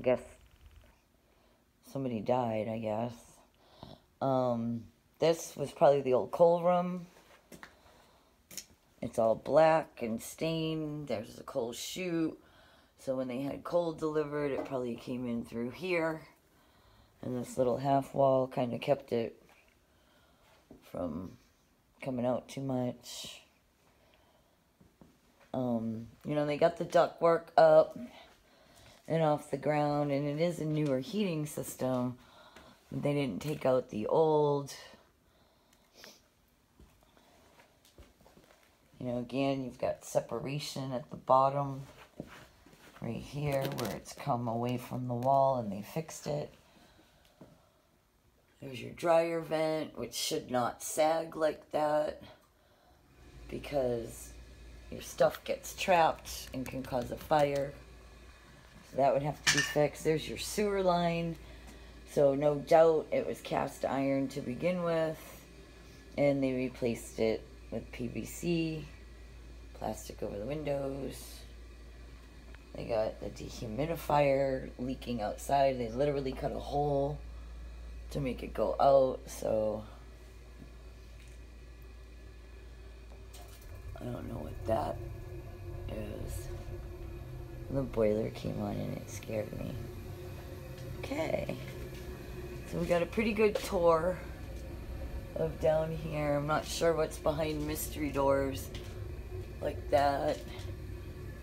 guess somebody died, I guess. This was probably the old coal room. It's all black and stained. There's a coal chute. So when they had coal delivered, it probably came in through here. And this little half wall kind of kept it from coming out too much. You know, they got the ductwork up and off the ground, and it is a newer heating system. They didn't take out the old. You know, again, you've got separation at the bottom right here where it's come away from the wall and they fixed it. There's your dryer vent, which should not sag like that because your stuff gets trapped and can cause a fire. So that would have to be fixed. There's your sewer line. So no doubt it was cast iron to begin with, and they replaced it with PVC, plastic over the windows. They got the dehumidifier leaking outside. They literally cut a hole to make it go out, so I don't know what that is. The boiler came on and it scared me. Okay, so we got a pretty good tour of down here. I'm not sure what's behind mystery doors like that.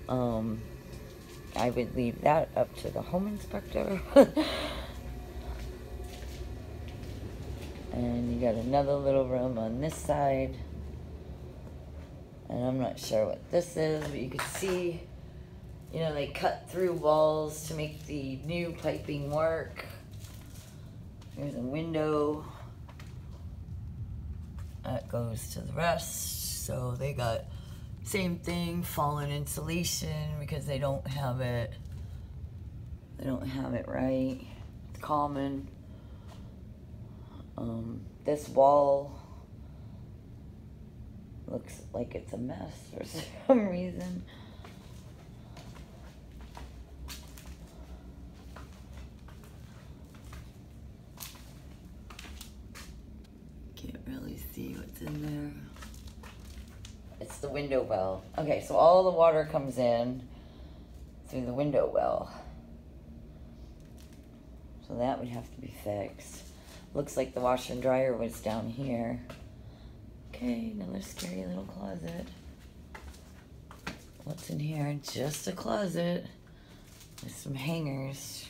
I would leave that up to the home inspector. And you got another little room on this side. And I'm not sure what this is, but you can see, you know, they cut through walls to make the new piping work. There's a window that goes to the rest. So they got same thing, fallen insulation because they don't have it. They don't have it right. It's common. This wall looks like it's a mess for some reason. Can't really see what's in there. It's the window well. Okay, so all the water comes in through the window well. So that would have to be fixed. Looks like the washer and dryer was down here. Okay, another scary little closet. What's in here? Just a closet with some hangers.